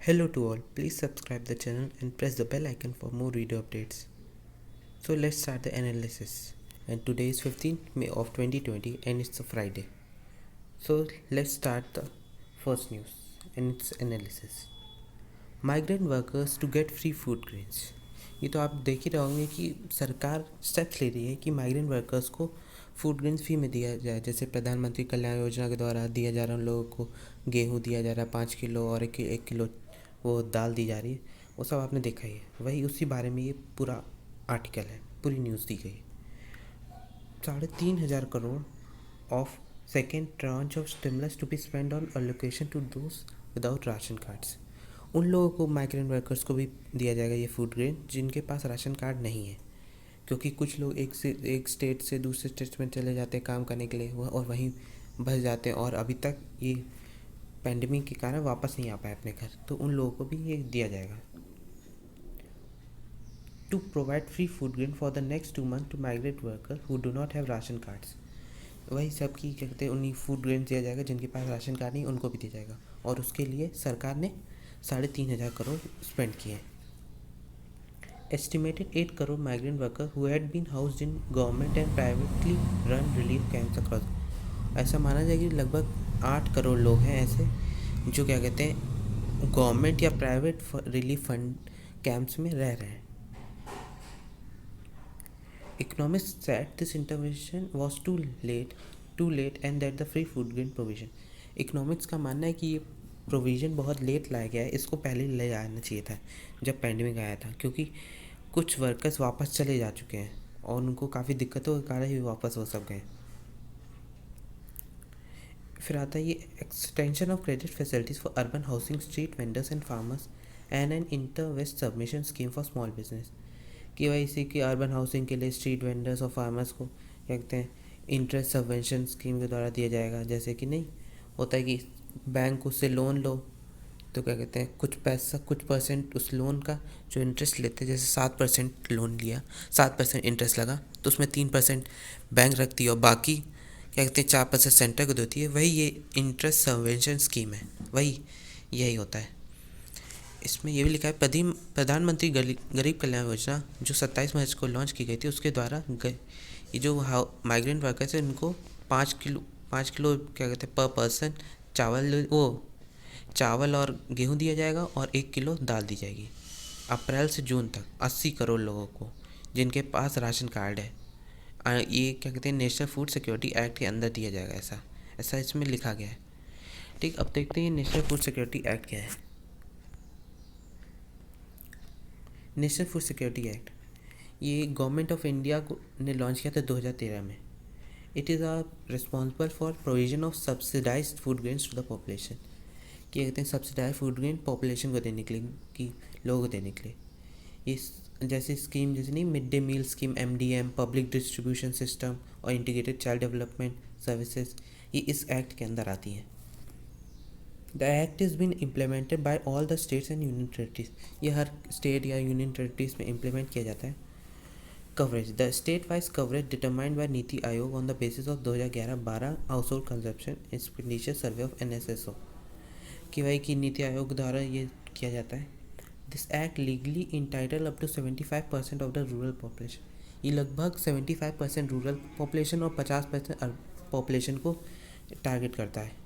Hello to all, please subscribe the channel and press the bell icon for more video updates. So let's start the analysis. And today is 15th May of 2020 and it's a Friday. So let's start the first news and its analysis. Migrant workers to get free food grains. ये तो आप देख ही रहे होंगे कि सरकार steps ले रही है कि माइग्रेंट वर्कर्स को फूड ग्रेन्स फ्री में दिया जाए। जैसे प्रधानमंत्री कल्याण योजना के द्वारा दिया जा रहा है, उन लोगों को गेहूँ दिया जा रहा है 5 किलो और 1 किलो वो दाल दी जा रही है। वो सब आपने देखा ही है, वही उसी बारे में ये पूरा आर्टिकल है, पूरी न्यूज़ दी गई। 3,500 crore of second tranche of stimulus to be spend on allocation to those without ration cards. उन लोगों को, माइग्रेंट वर्कर्स को भी दिया जाएगा ये फूड ग्रेन जिनके पास राशन कार्ड नहीं है, क्योंकि कुछ लोग एक स्टेट से दूसरे स्टेट में चले जाते हैं काम करने के लिए और वहीं बस जाते हैं और अभी तक ये पैंडमिक के कारण वापस नहीं आ पाए अपने घर, तो उन लोगों को भी ये दिया जाएगा। To provide free food grain for the next 2 month to migrate worker who do not have ration cards. वही सब की कहते हैं उन्हीं फूड ग्रेन दिया जाएगा जिनके पास राशन कार्ड नहीं, उनको भी दिया जाएगा। और उसके लिए सरकार ने 3,500 करोड़ स्पेंड किए हैं। Estimated 8 crore migrant workers who had been housed in government and privately run relief camps across। ऐसा माना जाए कि लगभग 8 करोड़ लोग हैं ऐसे जो क्या कहते हैं गवर्नमेंट या प्राइवेट रिलीफ फंड कैंप्स में रह रहे हैं। Economists said this intervention was too late and that the free food grain provision। Economics का मानना है कि ये प्रोविज़न बहुत लेट लाया गया है, इसको पहले ले आना चाहिए था जब पैंडमिक आया था, क्योंकि कुछ वर्कर्स वापस चले जा चुके हैं और उनको काफ़ी दिक्कतों के कारण ही वापस हो सब गए। फिर आता है ये extension of credit facilities for urban housing, street vendors and farmers and an interest subvention scheme for small business. कि वही इसी की अर्बन हाउसिंग के लिए स्ट्रीट वेंडर्स और फार्मर्स को क्या कहते हैं इंटरेस्ट सबवेंशन स्कीम के द्वारा दिया जाएगा। जैसे कि नहीं होता है कि बैंक उससे लोन लो तो क्या कहते हैं कुछ पैसा, कुछ परसेंट उस लोन का जो इंटरेस्ट लेते हैं, जैसे 7% लोन लिया, 7% इंटरेस्ट लगा तो उसमें 3% बैंक रखती है और बाकी क्या कहते हैं 4% सेंटर को देती है। वही ये इंटरेस्ट सबवेंशन स्कीम है, वही यही होता है। इसमें ये भी लिखा है प्रधानमंत्री गरीब कल्याण योजना जो 27 मार्च को लॉन्च की गई थी, उसके द्वारा ये जो माइग्रेंट वर्कर्स हैं उनको 5 किलो क्या कहते हैं पर पर्सन चावल और गेहूं दिया जाएगा और 1 किलो दाल दी जाएगी। अप्रैल से जून तक 80 करोड़ लोगों को जिनके पास राशन कार्ड है, ये क्या कहते हैं नेशनल फूड सिक्योरिटी एक्ट के अंदर दिया जाएगा। ऐसा इसमें लिखा गया है। ठीक, अब देखते हैं नेशनल फूड सिक्योरिटी एक्ट क्या है। नेशनल फूड सिक्योरिटी एक्ट ये गवर्नमेंट ऑफ इंडिया को ने लॉन्च किया था 2013 में। It is responsible for provision of subsidised food grains to the population. क्या कहते हैं सब्सिडाइज फूड ग्रेन पॉपुलेशन को देने के लिए, कि लोगों को देने के लिए। इस जैसे स्कीम जैसे नहीं mid day meal scheme, MDM, public distribution system और इंटीग्रेटेड चाइल्ड डेवलपमेंट सर्विसेज, ये इस एक्ट के अंदर आती हैं। The act is been implemented by all the states and union territories. ये हर स्टेट या यूनियन टेरिटरीज में इम्प्लीमेंट किया जाता है। Coverage the state wise coverage determined by NITI Aayog on the basis of 2011-12 household consumption expenditure survey of NSSO कि वही की नीति आयोग द्वारा ये किया जाता है। This act legally entitle up to 75% of the rural population. ये लगभग 75% रूरल पॉपुलेशन और 50% पॉपुलेशन को टारगेट करता है।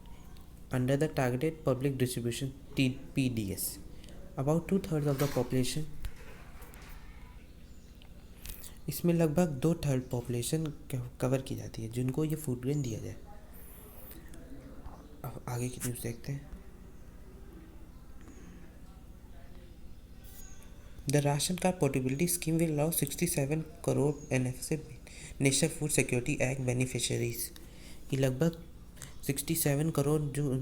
Under the targeted public distribution PDS about 2/3 of the population. इसमें लगभग 2/3 पॉपुलेशन कवर की जाती है जिनको ये फूड ग्रेन दिया जाए। अब आगे की न्यूज़ देखते हैं। The ration card portability scheme will allow 67 crore NFS national food security act beneficiaries. ये लगभग 67 करोड़ जो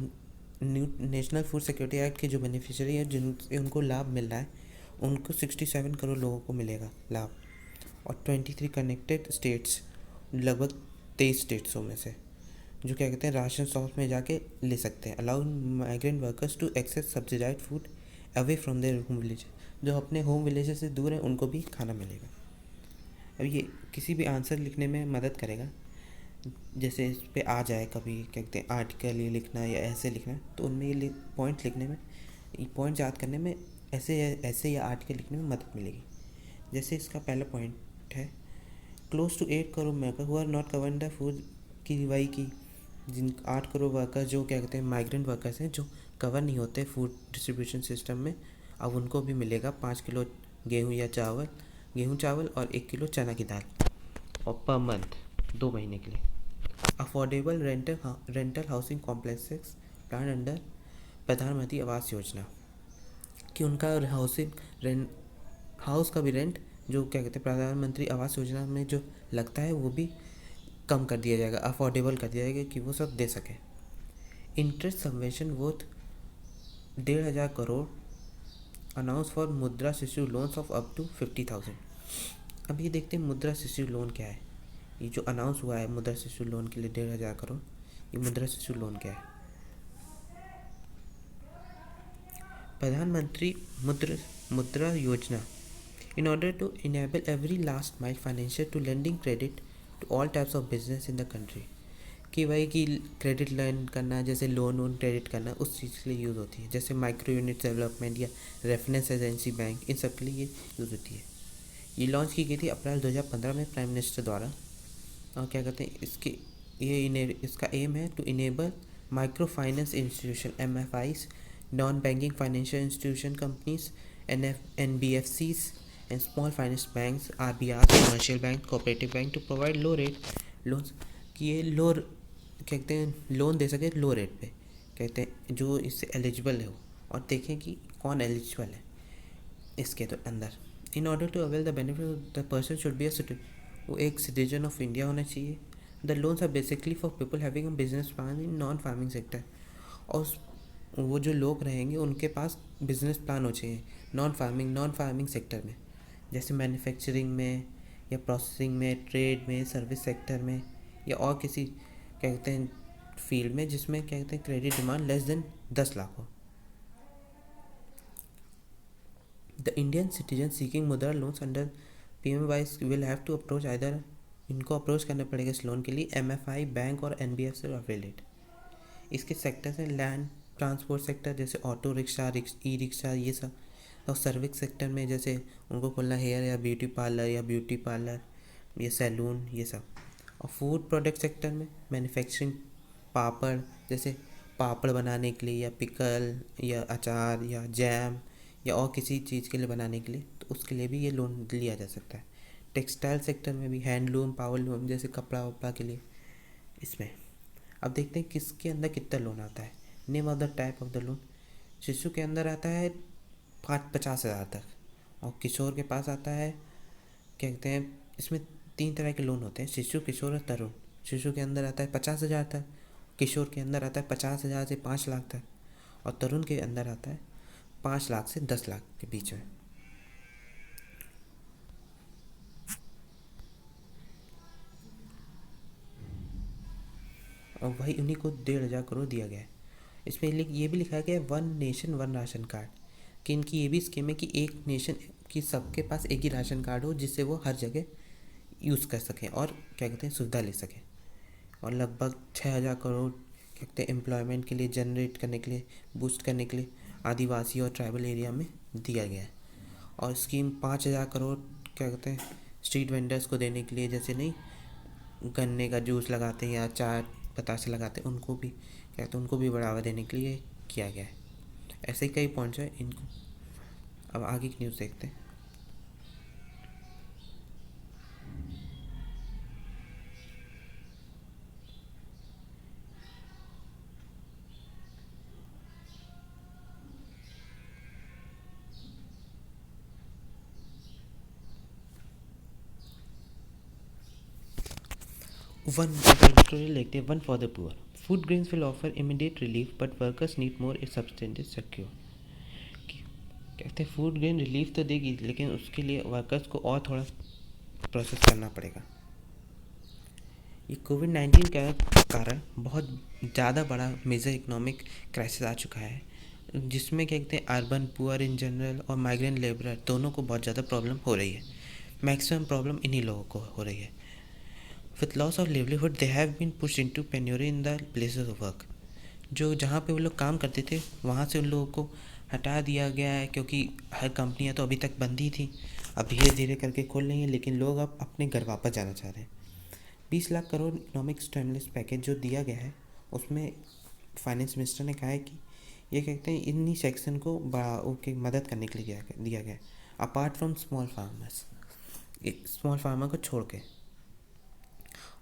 नेशनल फूड सिक्योरिटी एक्ट के जो बेनिफिशरी है जिनसे उनको लाभ मिल रहा है, उनको 67 करोड़ लोगों को मिलेगा लाभ। और 23 कनेक्टेड स्टेट्स, लगभग 23 स्टेट्सों में से जो क्या कहते हैं राशन शॉप में जाके ले सकते हैं। Allow migrant workers to access subsidised food away from their home village. जो अपने होम विलेज से दूर हैं उनको भी खाना मिलेगा। अब ये किसी भी आंसर लिखने में मदद करेगा। जैसे इस पे आ जाए कभी क्या कहते हैं आर्टिकल ये लिखना या ऐसे लिखना, तो उनमें ये पॉइंट लिखने में ये पॉइंट याद करने में ऐसे ऐसे या आर्टिकल लिखने में मदद मिलेगी। जैसे इसका पहला पॉइंट है, close to 8 crore worker who are not covered the food की वही की जिन 8 करोड़ वर्कर जो क्या कहते हैं माइग्रेंट वर्कर्स हैं जो कवर नहीं होते फूड डिस्ट्रीब्यूशन सिस्टम में, अब उनको भी मिलेगा 5 किलो गेहूँ चावल और 1 किलो चना की दाल, और पर मंथ 2 महीने के लिए। Affordable rental housing complexes plan under प्रधानमंत्री आवास योजना, कि उनका हाउस का भी रेंट जो क्या कहते हैं प्रधानमंत्री आवास योजना में जो लगता है वो भी कम कर दिया जाएगा, अफोर्डेबल कर दिया जाएगा कि वो सब दे सकें। Interest subvention worth 1,500 crore announce for मुद्रा शिशु लोन्स ऑफ अप टू 50,000। अब ये देखते हैं मुद्रा शिशु लोन क्या है। ये जो अनाउंस हुआ है मुद्रा शिशु लोन के लिए 1,500 करोड़, ये मुद्रा शिशु लोन क्या है? प्रधानमंत्री मुद्रा योजना in order to enable every last mile financial to lending credit to all types of business in the country, कि वही कि क्रेडिट लर्न करना, जैसे लोन क्रेडिट करना उस चीज़ के लिए यूज़ होती है, जैसे माइक्रो यूनिट डेवलपमेंट या रेफरेंस एजेंसी बैंक, इन सब के लिए ये यूज़ होती है। ये लॉन्च की गई थी अप्रैल 2015 में प्राइम मिनिस्टर द्वारा, और क्या कहते हैं इसका एम है to enable micro finance institution MFIs, non banking financial institution companies NBFCs and small finance banks RBR commercial bank cooperative bank to provide low rate loans, कि ये कहते हैं लोन दे सके लो रेट पे, कहते हैं जो इससे एलिजिबल हो, और देखें कि कौन एलिजिबल है इसके तो अंदर। In order to avail the benefit the person should be वो एक सिटीजन ऑफ इंडिया होना चाहिए। The loans are basically for people having a business plan in non farming sector, और वो जो लोग रहेंगे उनके पास बिजनेस प्लान हो चाहिए नॉन फार्मिंग सेक्टर में, जैसे मैन्युफैक्चरिंग में या प्रोसेसिंग में, ट्रेड में, सर्विस सेक्टर में, या और किसी क्या कहते हैं फील्ड में जिसमें क्या कहते हैं credit demand less than 10 lakh हो। The Indian citizen seeking Mudra loans under PMY will have to approach either, इनको अप्रोच करना पड़ेगा इस लोन के लिए MFI बैंक और NBFC अफिलिएट। इसके सेक्टर्स हैं लैंड ट्रांसपोर्ट सेक्टर जैसे ऑटो रिक्शा, ई रिक्शा, ये सब, और सर्विस सेक्टर में जैसे उनको खोलना हेयर या ब्यूटी पार्लर या सैलून, ये सब। और फूड प्रोडक्ट सेक्टर में मैन्युफैक्चरिंग, पापड़, जैसे पापड़ बनाने के लिए या पिकल या अचार या जैम या और किसी चीज़ के लिए बनाने के लिए, तो उसके लिए भी ये लोन लिया जा सकता है। टेक्सटाइल सेक्टर में भी हैंडलूम, पावरलूम जैसे कपड़ा वपड़ा के लिए इसमें। अब देखते हैं किसके अंदर कितना लोन आता है। Name of the type of the loan, शिशु के अंदर आता है 50,000 तक, और किशोर के पास आता है क्या कहते हैं, इसमें 3 तरह के लोन होते हैं, शिशु, किशोर और तरुण। शिशु के अंदर आता है 50,000 तक, किशोर के अंदर आता है 50,000 से 5 लाख तक, और तरुण के अंदर आता है 5 लाख से 10 लाख के बीच में। और वही उन्हीं को 1,500 करोड़ दिया गया है। इसमें ये भी लिखा गया है 1 नेशन 1 राशन कार्ड, कि इनकी ये भी स्कीम है कि एक नेशन की सबके पास एक ही राशन कार्ड हो जिससे वो हर जगह यूज़ कर सकें और क्या कहते हैं सुविधा ले सकें। और लगभग 6,000 करोड़ क्या कहते हैं एम्प्लॉयमेंट के लिए जनरेट करने के लिए, बूस्ट करने के लिए आदिवासी और ट्राइबल एरिया में दिया गया है। और स्कीम 5,000 करोड़ क्या कहते हैं स्ट्रीट वेंडर्स को देने के लिए, जैसे नहीं गन्ने का जूस लगाते हैं या चाय बतासे लगाते हैं, उनको भी क्या कहते हैं उनको भी बढ़ावा देने के लिए किया गया है। ऐसे ही कई पॉइंट्स हैं इनको। अब आगे की न्यूज़ देखते हैं। One for the poor, food grains will offer immediate relief but workers need more substances secure. कहते हैं फूड ग्रेन रिलीफ तो देगी लेकिन उसके लिए वर्कर्स को और थोड़ा प्रोसेस करना पड़ेगा। ये कोविड-19 के कारण बहुत ज़्यादा बड़ा मेजर इकोनॉमिक क्राइसिस आ चुका है, जिसमें क्या कहते हैं अर्बन पुअर इन जनरल और माइग्रेंट लेबरर दोनों को बहुत ज़्यादा प्रॉब्लम हो रही है। मैक्सिमम प्रॉब्लम इन्हीं लोगों को हो रही है। With loss of livelihood they have been pushed into penury in the places of work. जो जहाँ पे वो लोग काम करते थे वहाँ से उन लोगों को हटा दिया गया है, क्योंकि हर कंपनियां तो अभी तक बंद ही थी, अब धीरे धीरे करके खोल रही हैं, लेकिन लोग अब अपने घर वापस जाना चाह रहे हैं। 20 lakh crore economic stimulus package जो दिया गया है, उसमें फाइनेंस मिनिस्टर ने कहा है कि ये कहते हैं इन्हीं सेक्शन को की मदद करने के लिए दिया गया है, apart from small farmers, small farmer को छोड़ के।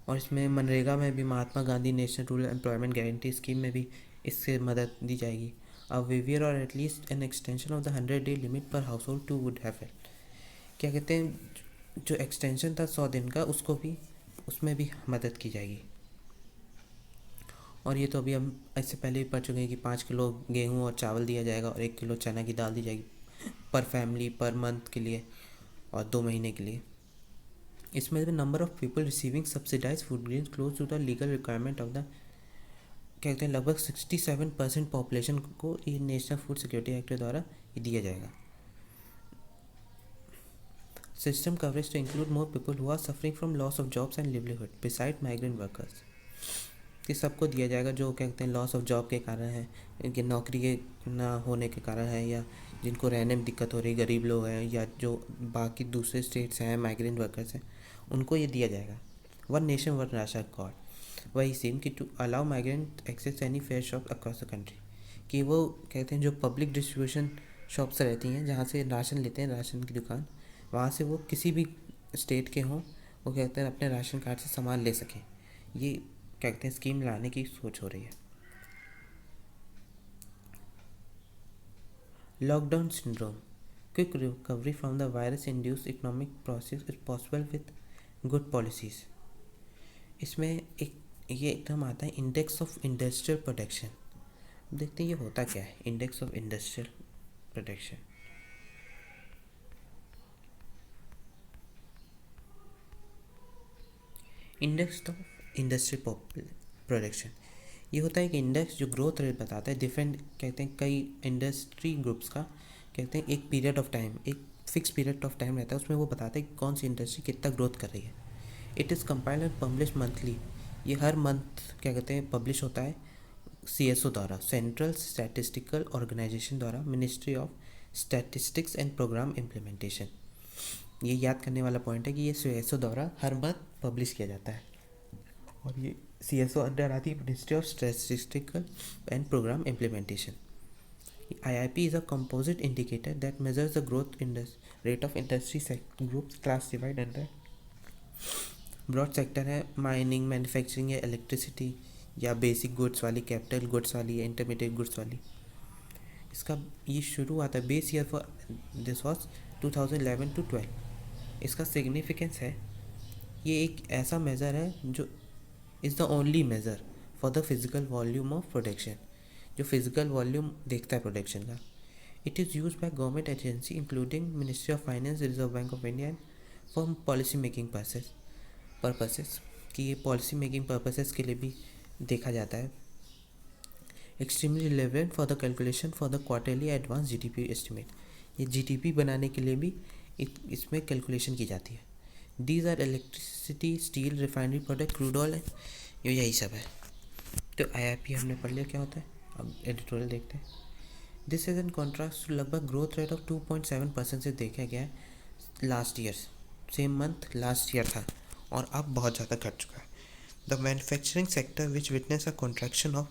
और इसमें मनरेगा में भी, Mahatma Gandhi national rural employment guarantee scheme में भी इससे मदद दी जाएगी। अ वेवियर और at least an extension of the 100-day limit पर household to would have help. क्या कहते हैं, जो एक्सटेंशन था 100 दिन का, उसको भी, उसमें भी मदद की जाएगी। और ये तो अभी हम इससे पहले भी पढ़ चुके हैं कि 5 किलो गेहूँ और चावल दिया जाएगा और 1 किलो चना की दाल दी जाएगी पर फैमिली पर मंथ के लिए और 2 महीने के लिए। इसमें the number of people receiving subsidise food grains close to the legal requirement of the, कहते हैं लगभग 67% पॉपुलेशन को ये नेशनल फूड सिक्योरिटी एक्ट के द्वारा ये दिया जाएगा। System coverage to include more people who are suffering from loss of jobs and livelihood beside migrant workers. कि सबको दिया जाएगा जो कहते हैं लॉस ऑफ जॉब के कारण है, इनकी नौकरी के ना होने के कारण है, या जिनको रहने में दिक्कत हो रही, गरीब लोग हैं, या जो बाकी दूसरे स्टेट्स हैं माइग्रेंट वर्कर्स हैं, उनको ये दिया जाएगा। One nation one ration card. वही सेम कि to allow migrant access any fair shop across the country, कि वो कहते हैं जो पब्लिक डिस्ट्रीब्यूशन शॉप्स रहती हैं जहाँ से राशन लेते हैं, राशन की दुकान, वहाँ से वो किसी भी स्टेट के हों, वो कहते हैं अपने राशन कार्ड से सामान ले सकें। ये कहते हैं स्कीम लाने की सोच हो रही है। Lockdown syndrome, quick recovery from the virus induced economic process is possible with good policies. इसमें एक ये एकदम आता है इंडेक्स ऑफ इंडस्ट्रियल प्रोटेक्शन। देखते हैं ये होता क्या है index of industrial protection. Index of industrial protection ये होता है कि इंडेक्स जो ग्रोथ रेट बताता है डिफरेंट, कहते हैं कई इंडस्ट्री ग्रुप्स का, कहते हैं एक पीरियड ऑफ टाइम, एक फिक्स पीरियड ऑफ टाइम रहता है, उसमें वो बताता है कि कौन सी इंडस्ट्री कितना ग्रोथ कर रही है। It is compiled and publish monthly. ये हर मंथ क्या कहते हैं पब्लिश होता है CSO द्वारा, सेंट्रल स्टैटिस्टिकल ऑर्गेनाइजेशन द्वारा, ministry of statistics and programme implementation. ये याद करने वाला पॉइंट है कि ये CSO द्वारा हर मंथ पब्लिश किया जाता है, और ये CSO अंडर आती है ministry of statistical and programme implementation. IIP is a composite indicator that measures the growth rate of industry groups classified under broad sector है, माइनिंग, मैन्युफैक्चरिंग या इलेक्ट्रिसिटी, या बेसिक गुड्स वाली, कैपिटल गुड्स वाली, या intermediate goods वाली। इसका ये शुरू हुआ था, base year for this was 2011 to 12। इसका सिग्निफिकेंस है, ये एक ऐसा मेज़र है जो is the only measure for the physical volume of production, जो फिज़िकल वॉल्यूम देखता है प्रोडक्शन का। It is use by government agency including ministry of finance, reserve bank of India, for policy making purposes, कि ये policy making purposes के लिए भी देखा जाता है। Extremely relevant for the calculation for the quarterly advance GDP estimate. ये GDP बनाने के लिए भी इसमें कैलकुलेशन की जाती है। These are electricity, steel, refinery product, crude oil, ये यही सब है। तो IIP हमने पढ़ लिया क्या होता है, अब एडिटोरियल देखते हैं। दिस इज इन कॉन्ट्रास्ट लगभग ग्रोथ रेट ऑफ 2.7% से देखा गया है last year, same month last year था, और अब बहुत ज़्यादा घट चुका है। The manufacturing sector which witness a contraction of,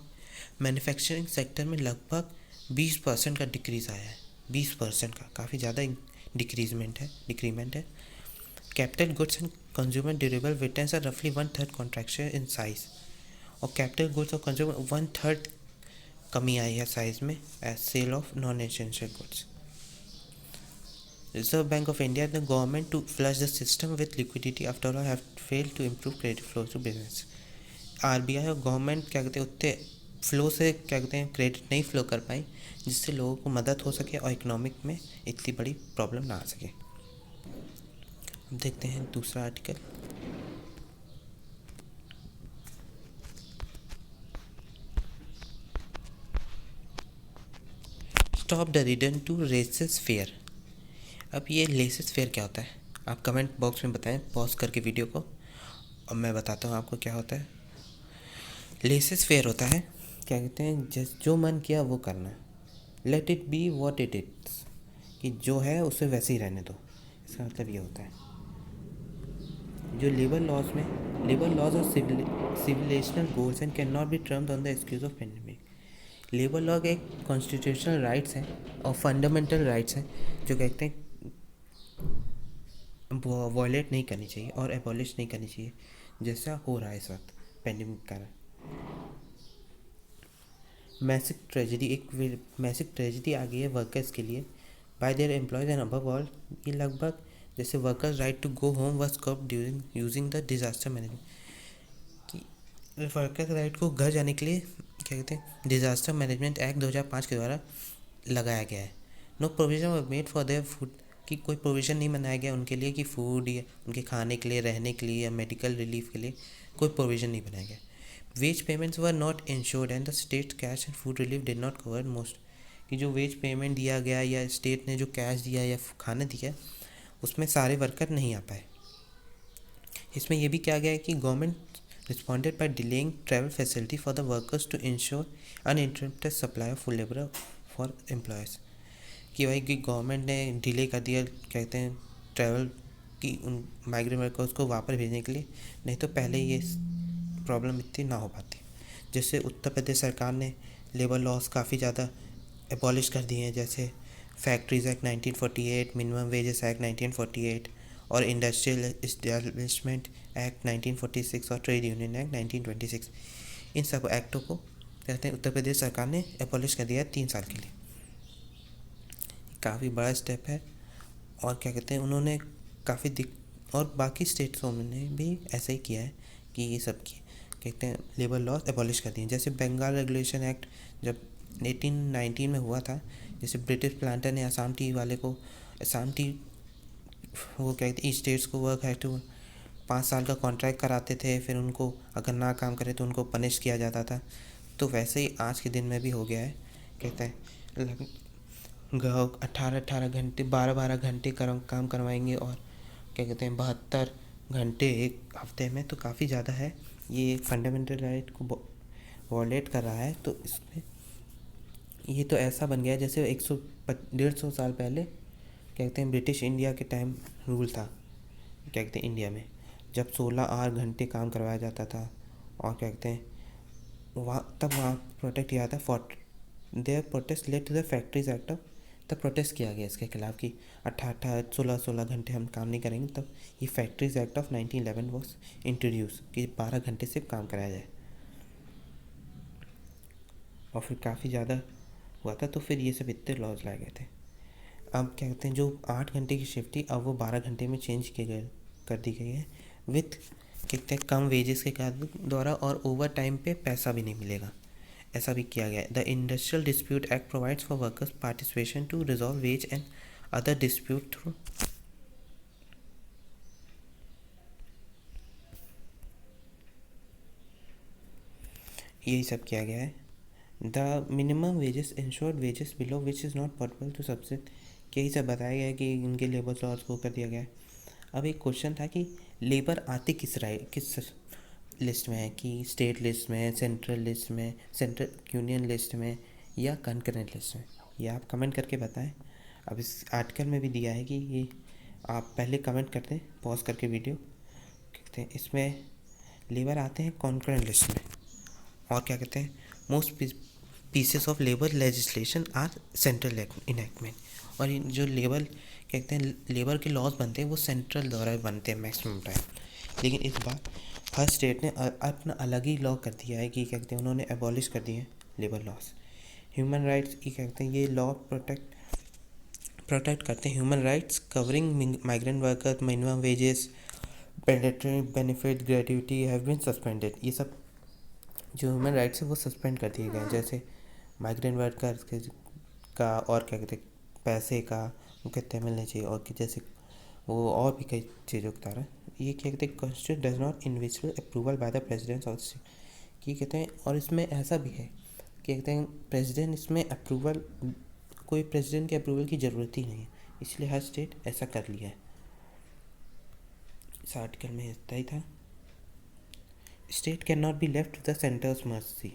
manufacturing sector में लगभग 20% का डिक्रीज़ आया है, 20% का, काफ़ी ज़्यादा डिक्रीमेंट है। Capital goods and consumer durable witness a रफली 1/3 कॉन्ट्रैक्शन इन साइज, और कैपिटल गुड्स और कंज्यूमर 1/3 कमी आई है साइज में as sale of non essential goods. Reserve Bank of India and the government to flush the system with liquidity after all have failed to improve credit flows to business। RBI और government क्या कहते हैं उतने flow से क्या कहते हैं credit नहीं फ्लो कर पाई, जिससे लोगों को मदद हो सके और इकोनॉमिक में इतनी बड़ी प्रॉब्लम ना आ सके। अब देखते हैं दूसरा article. Stop the return to races fair. अब ये लेसेस फेयर क्या होता है, आप कमेंट बॉक्स में बताएं पॉज करके वीडियो को, और मैं बताता हूँ आपको क्या होता है। लेसेस फेयर होता है, क्या कहते हैं, जो मन किया वो करना, let it be what it it's, कि जो है उसे वैसे ही रहने दो। इसका मतलब ये होता है। जो लेबर लॉज और civilisational goals and can not be termed on the excuse of pandemic. Labour law एक कॉन्स्टिट्यूशनल राइट्स हैं और फंडामेंटल राइट्स हैं जो कहते हैं वॉयलेट नहीं करनी चाहिए और एबॉलिश नहीं करनी चाहिए, जैसा हो रहा है इस वक्त पेंडेमिक के कारण। मैसिव ट्रेजिडी आ गई है वर्कर्स के लिए by their employers and above all ये लगभग जैसे workers right to go home was curbed during using the disaster management, कि वर्कर्स राइट को घर जाने के लिए क्या कहते हैं डिजास्टर मैनेजमेंट एक्ट 2005 के द्वारा लगाया गया है। No provision were made for their food, कि कोई प्रोविज़न नहीं बनाया गया उनके लिए कि फूड या उनके खाने के लिए, रहने के लिए या मेडिकल रिलीफ के लिए कोई प्रोविज़न नहीं बनाया गया। Wage payments were not ensured and the state cash and food relief did not cover most, कि जो वेज पेमेंट दिया गया या स्टेट ने जो कैश दिया या खाना दिया उसमें सारे वर्कर नहीं आ पाए। इसमें यह भी किया गया है कि government responded by delaying travel facility for the workers to ensure uninterrupted supply of full labour for employers, कि भाई कि गवर्नमेंट ने डिले कर दिया कहते हैं ट्रैवल की उन माइग्रेंट वर्कर्स को वापस भेजने के लिए, नहीं तो पहले ये प्रॉब्लम इतनी ना हो पाती। जैसे उत्तर प्रदेश सरकार ने लेबर लॉस काफ़ी ज़्यादा एबॉलिश कर दिए हैं, जैसे factories act 1948, minimum wages act 1948 और इंडस्ट्रियल इस्टेब्लिशमेंट एक्ट 1946 और ट्रेड यूनियन एक्ट 1926। इन सब एक्टों को कहते हैं उत्तर प्रदेश सरकार ने एबॉलिश कर दिया है 3 साल के लिए। काफ़ी बड़ा स्टेप है और क्या कहते हैं उन्होंने काफ़ी और बाकी स्टेट्सों ने भी ऐसा ही किया है कि ये सब की कहते हैं लेबर लॉज एबॉलिश कर दिए। जैसे बंगाल रेगुलेशन एक्ट जब 1819 में हुआ था, जैसे ब्रिटिश प्लांटर ने असम टी वाले को असम टी वो कहते हैं स्टेट्स को वर्क है टू 5 साल का कॉन्ट्रैक्ट कराते थे, फिर उनको अगर ना काम करे तो उनको पनिश किया जाता था। तो वैसे ही आज के दिन में भी हो गया है, कहते हैं 18-18 घंटे 12-12 घंटे काम करवाएंगे और क्या कहते हैं 72 घंटे एक हफ्ते में, तो काफ़ी ज़्यादा है। ये फंडामेंटल राइट को वॉलेट कर रहा है। तो इसमें ये तो ऐसा बन गया है जैसे 100-150 साल पहले कहते हैं ब्रिटिश इंडिया के टाइम रूल था, क्या कहते हैं इंडिया में जब 16 आवर घंटे काम करवाया जाता था। और क्या कहते हैं वहाँ प्रोटेक्ट किया था their protest led to the factories act of, तब प्रोटेस्ट किया गया इसके खिलाफ कि 18-16 घंटे हम काम नहीं करेंगे। तब ये factories act of 1911 was introduce कि 12 घंटे सिर्फ काम कराया जाए, और फिर काफ़ी ज़्यादा हुआ था तो फिर ये सब इतने लॉज लाए गए थे। अब क्या कहते हैं जो 8 घंटे की शिफ्ट थी अब वो 12 घंटे में चेंज कर दी गई है विथ कितने कम वेजेस के द्वारा, और ओवर टाइम पे पैसा भी नहीं मिलेगा, ऐसा भी किया गया है। The industrial dispute act provides for workers participation to resolve wage and other dispute through, यही सब किया गया है। The minimum wages insured wages below which is not possible to subsist, यही सब बताया गया है कि इनके लेबर लॉज को कर दिया गया है। अब एक क्वेश्चन था कि लेबर आते किस लिस्ट में है, कि स्टेट लिस्ट में, सेंट्रल लिस्ट में, सेंट्रल यूनियन लिस्ट में या कंकरेंट लिस्ट में, ये आप कमेंट करके बताएं। अब इस आर्टिकल में भी दिया है कि ये आप पहले कमेंट करते हैं पॉज करके वीडियो, कहते हैं इसमें लेबर आते हैं कॉन्करेंट लिस्ट में। और क्या कहते हैं most pieces of labour legislation are central enactment, और जो लेबर कहते हैं लेबर के लॉज बनते हैं वो सेंट्रल द्वारा बनते हैं मैक्सिमम टाइम। लेकिन इस बार हर स्टेट ने अपना अलग ही लॉ कर दिया है कि क्या कहते हैं उन्होंने एबॉलिश कर दिए लेबर लॉज। ह्यूमन राइट्स ये कहते हैं ये लॉ प्रोटेक्ट करते हैं human rights covering migrant workers, minimum wages, pedantry benefit, gratuity have been suspended. ये सब जो ह्यूमन राइट्स है वो सस्पेंड कर दिए गए, जैसे माइग्रेंट वर्कर्स का और क्या कहते हैं पैसे का वो कितने मिलने चाहिए, और कि जैसे वो और भी कई चीज़ों की तरह ये क्या कहते हैं constitution does not invisible approval by the president of कि कहते हैं। और इसमें ऐसा भी है कि कहते हैं प्रेसिडेंट इसमें अप्रूवल कोई प्रेसिडेंट के अप्रूवल की ज़रूरत ही नहीं है, इसलिए हर स्टेट ऐसा कर लिया है। इस आर्टिकल में इतना ही था। State can not be left to the centre's mercy,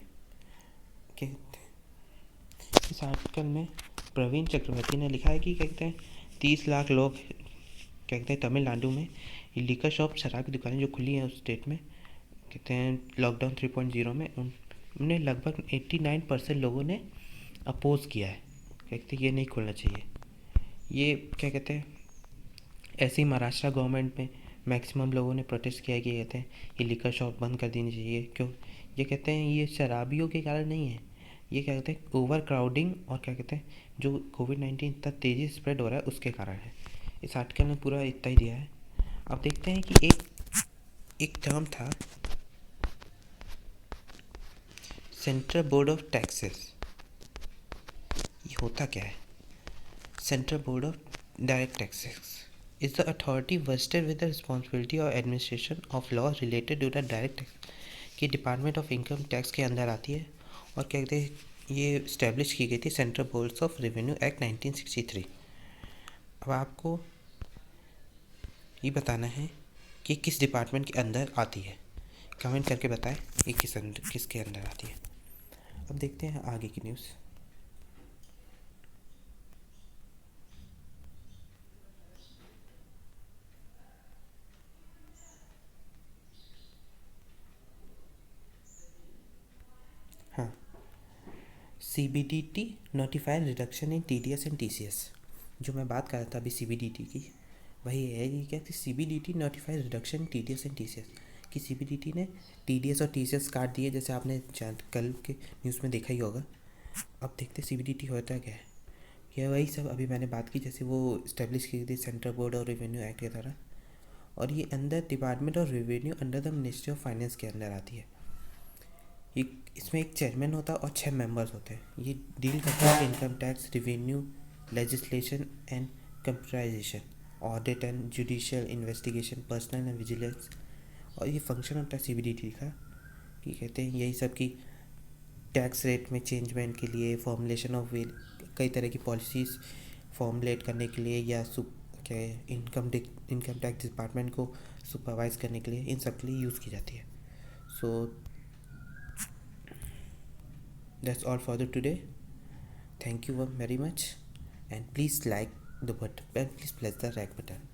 इस आर्टिकल में प्रवीण चक्रवर्ती ने लिखा है कि क्या कहते हैं 30 लाख लोग क्या कहते हैं तमिलनाडु में लिकर शॉप शराब की दुकानें जो खुली हैं उस स्टेट में कहते हैं लॉकडाउन 3.0 में उन्हें लगभग 89% लोगों ने अपोज किया है, कहते हैं ये नहीं खोलना चाहिए। ये क्या कहते हैं ऐसे ही महाराष्ट्र गवर्नमेंट में मैक्सिमम लोगों ने प्रोटेस्ट किया कि कहते हैं ये लिकर शॉप बंद कर देनी चाहिए। क्यों? ये कहते हैं ये शराबियों के कारण नहीं है, ये क्या कहते हैं ओवर क्राउडिंग और क्या कहते हैं जो कोविड-19 इतना तेज़ी से स्प्रेड हो रहा है उसके कारण है। इस आर्टिकल में पूरा इतना ही दिया है। अब देखते हैं कि एक टर्म था सेंट्रल बोर्ड ऑफ टैक्सेस। ये होता क्या है? Central board of direct taxes is the authority vested with the responsibility or administration of laws related to the direct tax की डिपार्टमेंट ऑफ इनकम टैक्स के अंदर आती है और क्या कहते हैं ये इस्टेब्लिश की गई थी central boards of revenue act 1963। अब आपको ये बताना है कि किस डिपार्टमेंट के अंदर आती है, कमेंट करके बताएं ये किसके अंदर आती है। अब देखते हैं आगे की न्यूज़। हाँ, CBDT notified reduction in TDS and TCS। जो मैं बात कर रहा था अभी CBDT की, वही है। ये क्या थी? CBDT notified reduction in TDS and TCS कि CBDT ने TDS और TCS काट दिए, जैसे आपने कल के न्यूज़ में देखा ही होगा। अब देखते CBDT होता क्या है। यह वही सब अभी मैंने बात की, जैसे वो इस्टेब्लिश की थी सेंट्रल बोर्ड और रेवेन्यू एक्ट के द्वारा, और ये अंदर department of revenue under the ministry of finance के अंदर आती है। ये इसमें एक चेयरमैन होता है और 6 मेंबर्स होते हैं। ये डील करता है income tax, revenue, legislation and computerisation, audit and judicial investigation, personnel and vigilance. और ये फंक्शन होता है CBDT का कि कहते हैं यही सब की टैक्स रेट में चेंजमेंट के लिए, फॉर्मुलेशन ऑफ कई तरह की पॉलिसीज़ फॉर्मुलेट करने के लिए, या क्या इनकम टैक्स डिपार्टमेंट को सुपरवाइज करने के लिए, इन सब के लिए यूज़ की जाती है। सो that's all for the today. Thank you very much, and please like the button and please press the like button.